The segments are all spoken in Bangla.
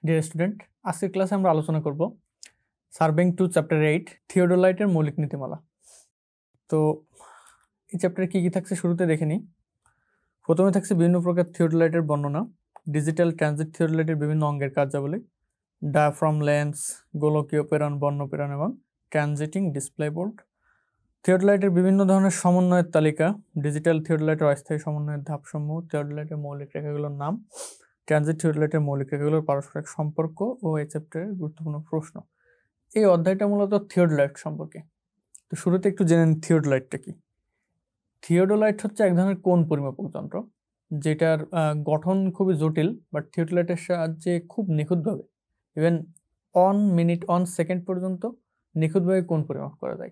ডিয়ার স্টুডেন্ট, আজকের ক্লাসে আমরা আলোচনা করব সার্ভিং টু চ্যাপ্টার 8 থিওডোলাইটের মৌলিক নীতিমালা। তো এই চ্যাপ্টারে কি কি থাকছে শুরুতে দেখে নিই। প্রথমে থাকছে বিভিন্ন প্রকার থিওডোলাইটের বর্ণনা, ডিজিটাল ট্রানজিট থিওডোলাইটের বিভিন্ন অঙ্গের কার্যাবলী, ডায়াফ্রাম, লেন্স, গোলকীয় প্রেরণ, বর্ণ প্রেরণ এবং ট্রানজিটিং ডিসপ্লে বোর্ড। থিওডোলাইটের বিভিন্ন ধরনের সমন্বয়ের তালিকা, ডিজিটাল থিওডোলাইটের অস্থায়ী সমন্বয়ের ধাপসমূহ, থিওডোলাইটের মৌলিক রেখাগুলোর নাম, ট্রানজিট থিওডোলাইটের মৌলিক রেখাগুলোর পারস্পরিক সম্পর্ক ও এই চ্যাপ্টারের গুরুত্বপূর্ণ প্রশ্ন। এই অধ্যায়টা মূলত থিওডোলাইট সম্পর্কে। তো শুরুতে একটু জেনে নিন থিওডোলাইটটা কি। থিওডোলাইট হচ্ছে এক ধরনের কোণ পরিমাপক যন্ত্র, যেটার গঠন খুবই জটিল, বাট থিওডোলাইটের সাহায্যে খুব নিখুঁতভাবে, even on minute on second পর্যন্ত নিখুঁতভাবে কোণ পরিমাপ করা যায়।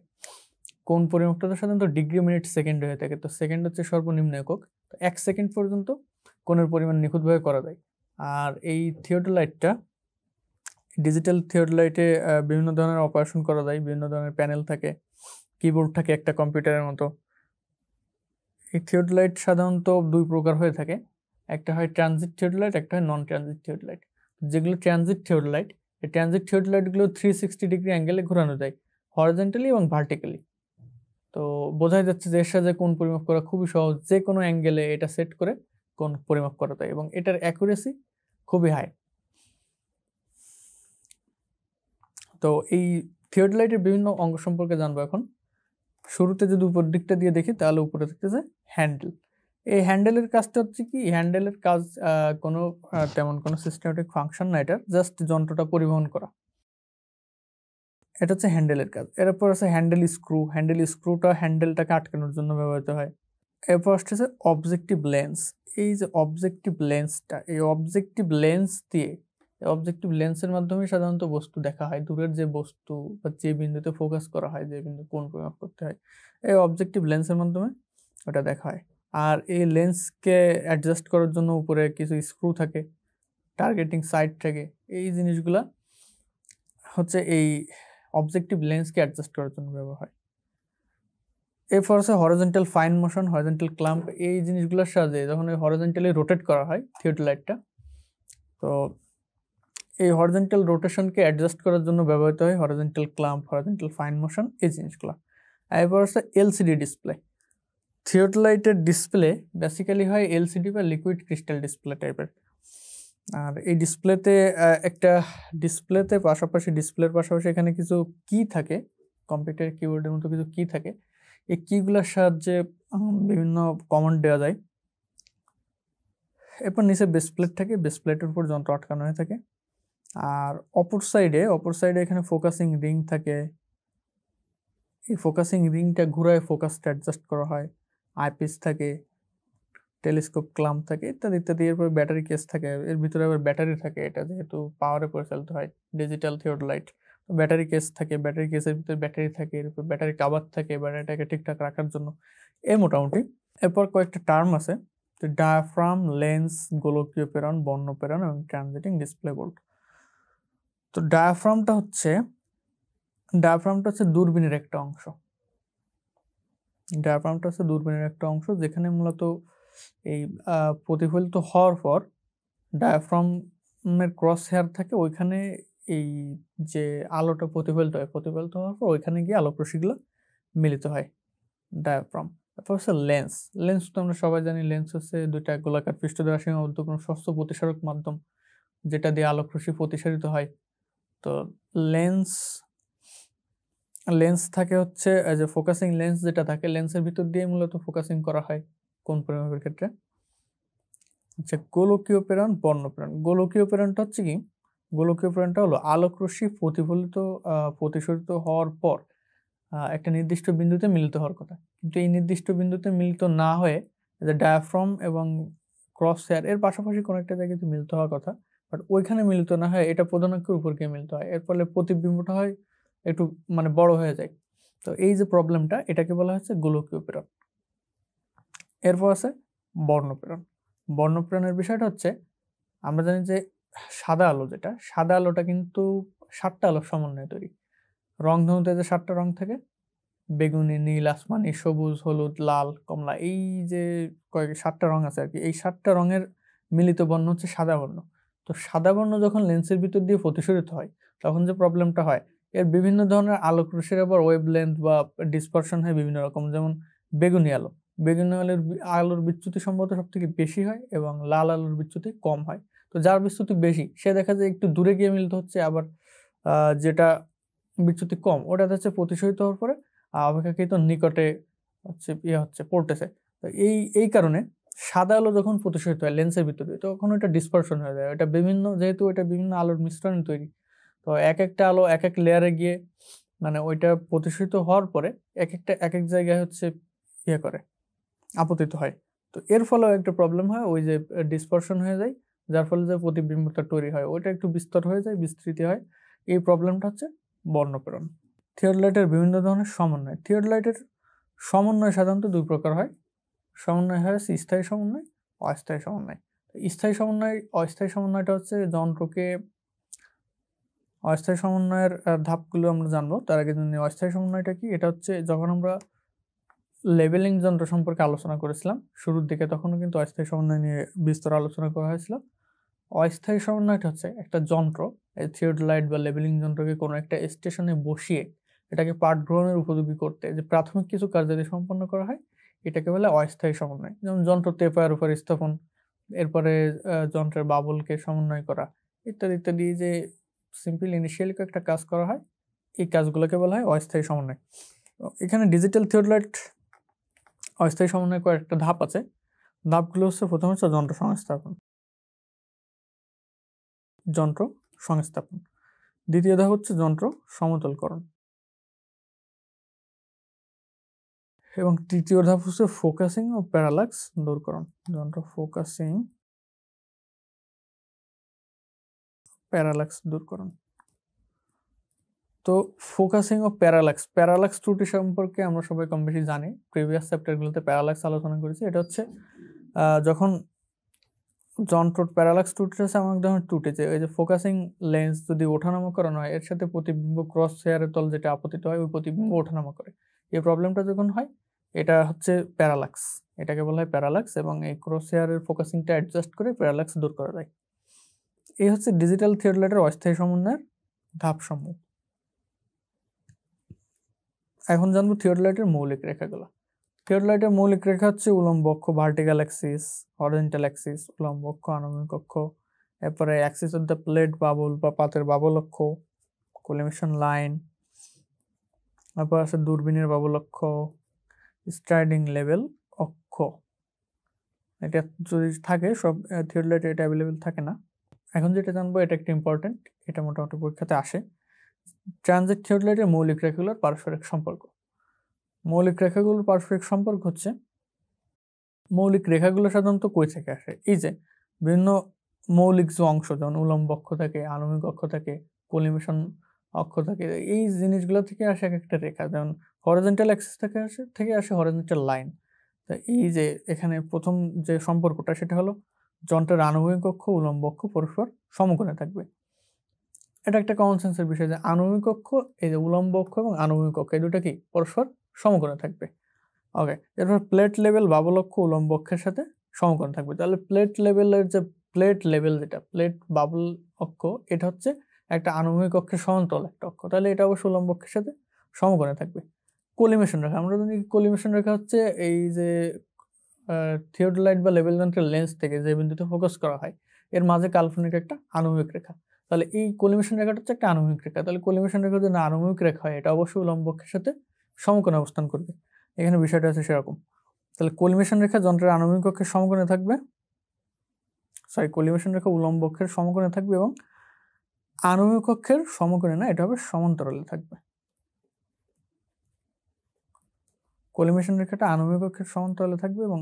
কোণ পরিমাপটা তো সাধারণত ডিগ্রি, মিনিট, সেকেন্ড হয়ে থাকে। তো সেকেন্ড হচ্ছে সর্বনিম্ন একক। তো 1 সেকেন্ড পর্যন্ত কোণের পরিমাণ নিখুঁতভাবে করা যায়। আর এই থিওডোলাইটটা, ডিজিটাল থিওডোলাইটে বিভিন্ন ধরনের অপারেশন করা যায়, বিভিন্ন ধরনের প্যানেল থাকে, কিবোর্ড থাকে একটা কম্পিউটারের মতো। এই থিওডোলাইট সাধারণত দুই প্রকার হয়ে থাকে, একটা হয় ট্রানজিট থিওডোলাইট, একটা হয় নন ট্রানজিট থিওডোলাইট। যেগুলো ট্রানজিট থিওডোলাইট, এই ট্রানজিট থিওডোলাইটগুলো 360 ডিগ্রি অ্যাঙ্গেলে ঘোরানো যায়, হরিজন্টালি এবং ভার্টিক্যালি। তো বোঝাই যাচ্ছে যে এর সাথে কোণ পরিমাপ করা খুবই সহজ, যে কোনো অ্যাঙ্গেলে এটা সেট করে কোণ পরিমাপ করা যায় এবং এটার অ্যাকুরেসি খুবই হাই। তো এই থিওডোলাইটের বিভিন্ন অঙ্গ সম্পর্কে জানবো এখন। শুরুতে যদি উপর দিকটা দিয়ে দেখি তাহলে উপরে দেখতেছে হ্যান্ডেল। এই হ্যান্ডেলের কাজটা হচ্ছে কি, হ্যান্ডেলের কাজ কোনো তেমন কোনো সিস্টেমেটিক ফাংশন না, এটা জাস্ট যন্ত্রটা পরিবহন করা, এটা হচ্ছে হ্যান্ডেলের কাজ। এরপর আছে হ্যান্ডেল স্ক্রু। হ্যান্ডেল স্ক্রুটা হ্যান্ডেলটাকে আটকানোর জন্য ব্যবহৃত হয়। এরপর আসতেছে অবজেক্টিভ লেন্স। এই যে অবজেক্টিভ লেন্সটা, এই অবজেক্টিভ লেন্স দিয়ে, অবজেক্টিভ লেন্সের মাধ্যমে সাধারণত বস্তু দেখা হয়, দূরের যে বস্তু বা যে বিন্দুতে ফোকাস করা হয়, যে বিন্দু কোণ পরিমাপ করতে হয়, এই অবজেক্টিভ লেন্সের মাধ্যমে ওটা দেখা হয়। আর এই লেন্সকে অ্যাডজাস্ট করার জন্য উপরে কিছু স্ক্রু থাকে, টার্গেটিং সাইড থাকে। এই জিনিসগুলা হচ্ছে এই অবজেক্টিভ লেন্সকে অ্যাডজাস্ট করার জন্য ব্যবহার হয়। এরপর আছে horizontal fine motion, horizontal clamp. এই জিনিসগুলোর সাহায্যে যখন ওই হরিজন্টালি রোটেট করা হয় থিওডোলাইটটা, তো এই হরিজন্টাল রোটেশনকে অ্যাডজাস্ট করার জন্য ব্যবহৃত হয় horizontal clamp, horizontal fine motion, এই জিনিসগুলো। এরপর আছে এলসিডি ডিসপ্লে। থিওডোলাইটের ডিসপ্লে বেসিক্যালি হয় এলসিডি বা লিকুইড ক্রিস্টাল ডিসপ্লে টাইপের। আর এই ডিসপ্লেতে ডিসপ্লের পাশাপাশি এখানে কিছু কি থাকে, কম্পিউটার কিবোর্ডের মতো কিছু কি থাকে। এই কিগুলোর সাহায্যে বিভিন্ন কমান্ড দেওয়া যায়। এরপর নিচে বেস প্লেট থাকে, বেস প্লেটের উপর যন্ত্র আটকানো হয়ে থাকে। আর অপর সাইডে এখানে ফোকাসিং রিং থাকে। এই ফোকাসিং রিংটা ঘুরায় ফোকাসটা অ্যাডজাস্ট করা হয়। আইপিস থাকে, টেলিস্কোপ ক্লাম্প থাকে, ইত্যাদি ইত্যাদি। এরপর ব্যাটারি কেস থাকে, এর ভিতরে আবার ব্যাটারি থাকে, এটা যেহেতু পাওয়ারে পরিচালিত হয় ডিজিটাল থিওডোলাইট। ব্যাটারি কেস থাকে, ব্যাটারি কেসের ভিতরে ব্যাটারি থাকে, এরপর ব্যাটারি কাভার থাকে ব্যাটারিটাকে ঠিকঠাক রাখার জন্য। মোটামুটি। এরপর কয়েকটা টার্ম আছে, তো ডায়াফ্রাম, লেন্স, গোলকীয় প্রেরণ, বর্ণ প্রেরণ এবং ট্রানজিটিং ডিসপ্লে বোর্ড। তো ডায়াফ্রামটা হচ্ছে দূরবীনের একটা অংশ। যেখানে মূলত এই প্রতিফলিত হওয়ার পর ডায়াফ্রামের ক্রস হেয়ার থাকে, ওইখানে এই যে আলোটা প্রতিফলিত হওয়ার পর ওইখানে গিয়ে আলোক রশ্মিগুলো মিলিত হয়, ডায়াফ্রাম। তারপর হচ্ছে লেন্স তো আমরা সবাই জানি, লেন্স হচ্ছে দুইটা গোলাকার পৃষ্ঠ দ্বারা সীমাবদ্ধ কোনো স্বচ্ছ প্রতিসারক মাধ্যম, যেটা দিয়ে আলোক রশ্মি প্রতিসারিত হয়। তো লেন্স থাকে হচ্ছে যে ফোকাসিং লেন্স যেটা থাকে, লেন্সের ভিতর দিয়ে মূলত ফোকাসিং করা হয় কোন পরিমাপের ক্ষেত্রে। আচ্ছা, গোলকীয় প্রেরণ, বর্ণ প্রেরণ। গোলকীয় প্রেরণটা হলো আলোক রশ্মি প্রতিসরিত হওয়ার পর একটা নির্দিষ্ট বিন্দুতে মিলিত হওয়ার কথা, কিন্তু এই নির্দিষ্ট বিন্দুতে মিলিত না হয়ে যে ডায়াফ্রাম এবং ক্রস হেয়ার এর পাশাপাশি কোনো একটা জায়গায় মিলিত হওয়ার কথা, বাট ওইখানে মিলিত না হয়, এটা প্রধান অক্ষের উপর গিয়ে মিলিত হয়। এর ফলে প্রতিবিম্বটা হয় একটু বড় হয়ে যায়। তো এই যে প্রবলেমটা, এটাকে বলা হচ্ছে গোলকীয় প্রেরণ। এরপর আছে বর্ণপ্রেরণের বিষয়টা হচ্ছে, আমরা জানি যে সাদা আলোটা কিন্তু 7টা আলোর সমন্বয়ে তৈরি। রংধনুতে যে 7টা রং থাকে, বেগুনি, নীল, আসমানি, সবুজ, হলুদ, লাল, কমলা, এই যে 7টা রং আছে আর কি, এই 7টা রঙের মিলিত বর্ণ হচ্ছে সাদা বর্ণ। তো সাদা বর্ণ যখন লেন্সের ভিতর দিয়ে প্রতিসরিত হয় তখন যে প্রবলেমটা হয়, এর বিভিন্ন ধরনের আলোক রশ্মির আবার ওয়েভ লেন্থ বা ডিসপারশন হয় বিভিন্ন রকম। যেমন বেগুনি আলো, বেগুনি আলোর বিচ্যুতি সম্ভবত সব থেকে বেশি হয় এবং লাল আলোর বিচ্যুতি কম হয়। তো যার বিচ্যুতি বেশি সে দেখা যায় একটু দূরে গিয়ে মিলিত হচ্ছে, আবার যেটা বিচ্যুতি কম ওটা হচ্ছে প্রতিসরিত হওয়ার পরে অপেক্ষাকৃত নিকটে হচ্ছে পড়তেছে। তো এই কারণে সাদা আলো যখন প্রতিসরিত হয় লেন্সের ভিতরে তখন ওটা ডিসপারশন হয়ে যায়। ওটা যেহেতু এটা বিভিন্ন আলোর মিশ্রণ তৈরি, তো এক একটা আলো এক এক লেয়ারে গিয়ে মানে ওইটা প্রতিসরিত হওয়ার পরে এক এক জায়গায় হচ্ছে করে আপতিত হয়। তো এর ফলেও একটা প্রবলেম হয়, ওই যে ডিসপারশন হয়ে যায়, যার ফলে যে প্রতিবিম্বটা তৈরি হয় ওইটা একটু বিস্তর হয়ে যায়, বিস্তৃতি হয়। এই প্রবলেমটা হচ্ছে বর্ণপ্রেরণ। থিওডোলাইটের বিভিন্ন ধরনের সমন্বয়। থিওডোলাইটের সমন্বয় সাধারণত দুই প্রকার হয়। সমন্বয় হয় স্থায়ী সমন্বয়, অস্থায়ী সমন্বয়। স্থায়ী সমন্বয়, অস্থায়ী সমন্বয়টা হচ্ছে যন্ত্রকে অস্থায়ী সমন্বয়ের ধাপগুলো আমরা জানবো। তার আগে জন্য অস্থায়ী সমন্বয়টা কি, এটা হচ্ছে যখন আমরা লেবেলিং যন্ত্র সম্পর্কে আলোচনা করেছিলাম শুরুর দিকে, তখনও কিন্তু অস্থায়ী সমন্বয় নিয়ে বিস্তর আলোচনা করা হয়েছিল। অস্থায়ী সমন্বয়টা হচ্ছে একটা যন্ত্র, থিওডোলাইট বা লেবেলিং যন্ত্রকে কোনো একটা স্টেশনে বসিয়ে এটাকে পাঠ গ্রহণের উপযোগী করতে যে প্রাথমিক কিছু কাজ যদি সম্পন্ন করা হয় এটাকে বলে অস্থায়ী সমন্বয়। যেমন যন্ত্র টেপার উপর স্থাপন, এরপরে যন্ত্রের বাবলকে সমন্বয় করা, ইত্যাদি ইত্যাদি, যে সিম্পল ইনিশিয়ালি একটা কাজ করা হয় এই কাজগুলোকে বলা হয় অস্থায়ী সমন্বয়। এখানে ডিজিটাল থিওডোলাইট অস্থায়ী সমন্বয় কয়েকটা ধাপ আছে। ধাপগুলো হচ্ছে প্রথম হচ্ছে যন্ত্র সংস্থাপন, দ্বিতীয় ধাপ হচ্ছে যন্ত্র সমতলকরণ, এবং তৃতীয় ধাপ হচ্ছে ফোকাসিং ও প্যারালাক্স দূরকরণ। যন্ত্র ফোকাসিং, প্যারালাক্স দূরকরণ। তো ফোকাসিং ও প্যারালাক্স ত্রুটি সম্পর্কে আমরা সবাই কম বেশি জানি, প্রিভিয়াস চ্যাপ্টারগুলোতে প্যারালাক্স আলোচনা করেছি। এটা হচ্ছে যখন যন্ত্র প্যারালাক্স ত্রুটি হচ্ছে এমন এক ধরনের ত্রুটি যে ওই যে ফোকাসিং লেন্স যদি ওঠানামা করানো হয় এর সাথে প্রতিবিম্ব ক্রস হেয়ারের তল যেটা আপতিত হয় ওই প্রতিবিম্ব ওঠানামা করে, এই প্রবলেমটা যখন হয় এটা হচ্ছে প্যারালাক্স, এটাকে বলা হয় প্যারালাক্স, এবং এই ক্রস হেয়ারের ফোকাসিংটা অ্যাডজাস্ট করে প্যারালাক্স দূর করা যায়। এই হচ্ছে ডিজিটাল থিওডোলাইটের অস্থায়ী সমন্বয়ের ধাপসমূহ। এখন জানবো থিওডোলাইটের মৌলিক রেখাগুলো। থিওডোলাইটের মৌলিক রেখা হচ্ছে উলম্ব অক্ষ, ভার্টিক্যাল অ্যাক্সিস, হরিজন্টাল অ্যাক্সিস, উলম্ব অক্ষ, আনুভূমিক অক্ষ, এরপরে Axis of the plate bubble বা পাতের বাবল অক্ষ, কোলিমেশন লাইন, তারপর আছে দূরবীনের বাবল অক্ষ, স্ট্রাইডিং লেভেল অক্ষ। এটা যদি থাকে সব থিওডোলাইটে এটা অ্যাভেলেবেল থাকে না। এখন যেটা জানবো এটা একটু ইম্পর্টেন্ট, এটা মোটামুটি পরীক্ষাতে আসে। ট্রানজিট থিওডোলাইটের মৌলিক রেখাগুলোর পারস্পরিক সম্পর্ক। মৌলিক রেখাগুলোর পারস্পরিক সম্পর্ক হচ্ছে, মৌলিক রেখাগুলো সাধারণত কই থেকে আসে, এই যে বিভিন্ন মৌলিক যে অংশ যেমন উলম্ব অক্ষ থাকে, আনুভূমিক অক্ষ থাকে, কোলিমেশন অক্ষ থাকে, এই জিনিসগুলো থেকে আসে এক একটা রেখা। যেমন হরিজন্টাল অ্যাক্সিস থেকে আসে হরিজন্টাল লাইন। তো এই যে এখানে প্রথম যে সম্পর্কটা সেটা হলো যন্ত্রের আনুভূমিক অক্ষ উলম্ব অক্ষ পরস্পর সমকোণে থাকবে। এটা একটা কমন সেন্সের বিষয় যে আনুভূমিক অক্ষ, এই যে উলম্ব অক্ষ এবং আনুভূমিক অক্ষ এই দুটো কি পরস্পর সমকোণে থাকবে। ওকে, এরপর প্লেট লেভেল বাবল অক্ষ উলম্ব অক্ষের সাথে সমকোণে থাকবে। তাহলে প্লেট লেভেল যেটা প্লেট বাবল অক্ষ এটা হচ্ছে একটা আনুভূমিক অক্ষের সমান্তরাল একটা অক্ষ, তাহলে এটা অবশ্য উলম্ব অক্ষের সাথে সমকোণে থাকবে। কোলিমেশন রেখা, আমরা জানি কোলিমেশন রেখা হচ্ছে এই যে থিওডোলাইট বা লেভেল যন্ত্রের লেন্স থেকে যে বিন্দুতে ফোকাস করা হয় এর মাঝে কাল্পনিক একটা আনুভূমিক রেখা, তাহলে এই কোলিমেশন রেখাটা হচ্ছে একটা আনুভূমিক রেখা। তাহলে কোলিমেশন রেখা যদি আনুভূমিক রেখা হয় এটা অবশ্যই উলম্ব অক্ষের সাথে সমকোণে অবস্থান করবে। এখানে বিষয়টা আছে সেরকম। তাহলে কোলিমেশন রেখা যন্ত্রের আনুভূমিক অক্ষের সমকোণে থাকবে, কোলিমেশন রেখা উলম্ব অক্ষের সমকোণে থাকবে এবং আনুভূমিক অক্ষের সমকোণে না, এটা হবে সমান্তরালে থাকবে। কোলিমেশন রেখাটা আনুভূমিক অক্ষের সমান্তরালে থাকবে এবং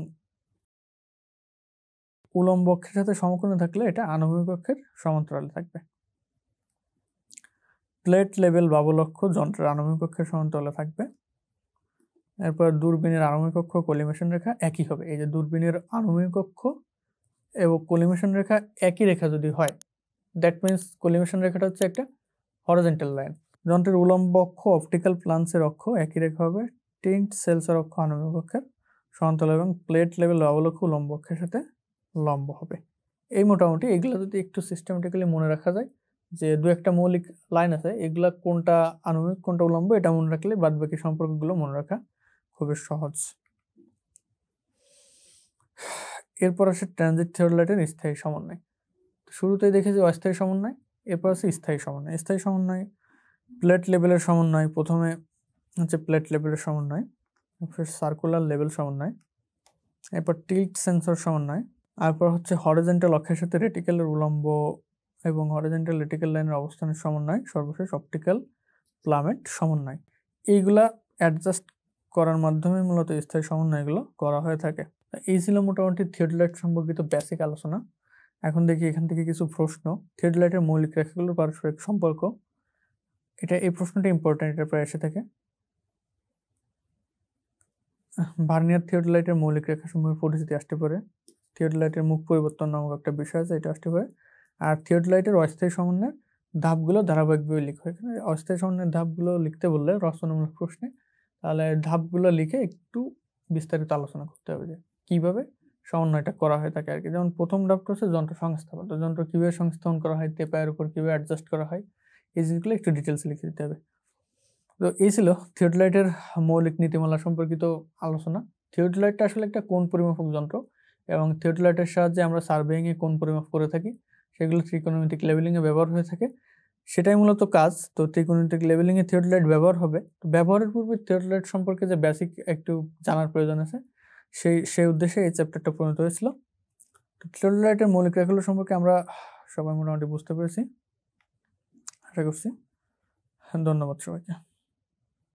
উলম্ব অক্ষের সাথে সমকোণে থাকলে এটা আনুভূমিক অক্ষের সমান্তরালে থাকবে। প্লেট লেভেল বাবল অক্ষ যন্ত্রের আনুভূমিক অক্ষের সমান্তরালে থাকবে। এরপর দূরবীনের আনুভূমিক অক্ষ কোলিমেশন রেখা একই হবে। এই যে দূরবীনের আনুভূমিক অক্ষ এবং কোলিমেশন রেখা একই রেখা যদি হয় দ্যাট মিনস কোলিমেশন রেখাটা হচ্ছে একটা হরিজন্টাল লাইন। যন্ত্রের উলম্ব অক্ষ অপটিক্যাল প্লান্সের অক্ষ একই রেখা হবে। টিন্ট সেলসের অক্ষ আনুভূমিক অক্ষের সমান্তরাল এবং প্লেট লেভেল বাবল অক্ষ উলম্ব অক্ষের সাথে লম্ব হবে। এই মোটামুটি এগুলো যদি একটু সিস্টেমেটিক্যালি মনে রাখা যায়, যে দু একটা মৌলিক লাইন আছে, এগুলা কোনটা আনুভূমিক কোনটা উলম্ব এটা মনে রাখলে বাদ বাকি সম্পর্কগুলো মনে রাখা খুবই সহজ। এরপর আসে ট্রানজিট থিওডোলাইটের স্থায়ী সমন্বয়। শুরুতেই দেখেছি অস্থায়ী সমন্বয়, এরপর আছে স্থায়ী সমন্বয়। স্থায়ী সমন্বয় প্লেট লেভেলের সমন্বয়, প্রথমে হচ্ছে প্লেট লেভেলের সমন্বয়, সার্কুলার লেভেল সমন্বয়, এরপর টিল্ট সেন্সর সমন্বয়, তারপর হচ্ছে হরিজন্টাল অক্ষের সাথে রেটিকেলের উলম্ব এবং হরিজন্টাল রেটিকেল লাইনের অবস্থানের সমন্বয়, সর্বশেষ অপটিক্যাল প্লামেট সমন্বয়। এইগুলা অ্যাডজাস্ট করার মাধ্যমে মূলত স্থায়ী সমন্বয়গুলো করা হয়ে থাকে। এই ছিল মোটামুটি থিওডোলাইট সম্পর্কিত বেসিক আলোচনা। এখন দেখি এখান থেকে কিছু প্রশ্ন। থিওডোলাইটের মৌলিক রেখাগুলোর পারস্পরিক সম্পর্ক, এই প্রশ্নটা ইম্পর্টেন্ট, এটা প্রায় এসে থাকে। ভার্নিয়ার থিওডোলাইটের মৌলিক রেখাসমূহের পরিচিতি আসতে পারে। থিওডোলাইটের মুখ পরিবর্তন নামক একটা বিষয় আছে, এটা আসতে পারে। আর থিওডোলাইটের অস্থায়ী সমন্বয়ের ধাপগুলো ধারাবাহিকভাবে লিখা হয়। এখানে অস্থায়ী সমন্বয়ের ধাপগুলো লিখতে বললে রচনামূলক প্রশ্নে, তাহলে ধাপগুলো লিখে একটু বিস্তারিত আলোচনা করতে হবে যে কিভাবে সমন্বয়টা করা হয়ে থাকে আর কি। যেমন প্রথম ধাপটা হচ্ছে যন্ত্র সংস্থাপন, তো যন্ত্র কিভাবে সংস্থাপন করা হয়, টেপায়ের উপর কিভাবে অ্যাডজাস্ট করা হয়, এই জিনিসগুলো একটু ডিটেলসে লিখে দিতে হবে। তো এই ছিল থিওডোলাইটের মৌলিক নীতিমালা সম্পর্কিত আলোচনা। থিওডোলাইটটা আসলে একটা কোণ পরিমাপক যন্ত্র, এবং থিওডোলাইটের সাহায্যে আমরা সার্ভেইং এ কোণ পরিমাপ করে থাকি, সেগুলো ত্রিকোণমিতিক লেভেলিং এ ব্যবহার হয়ে থাকে, সেটাই মূলত কাজ। তো ত্রিকোণমিতিক লেভেলিং এ থিওডোলাইট ব্যবহার হবে। তো ব্যবহারের পূর্বে থিওডোলাইট সম্পর্কে যে বেসিক একটু জানার প্রয়োজন আছে, সেই উদ্দেশ্যে এই চ্যাপ্টারটা পরিণত হয়েছিল। তো থিওডোলাইটের মৌলিক রেখাগুলো সম্পর্কে আমরা সবাই মোটামুটি বুঝতে পেরেছি, আশা করছি। ধন্যবাদ সবাইকে।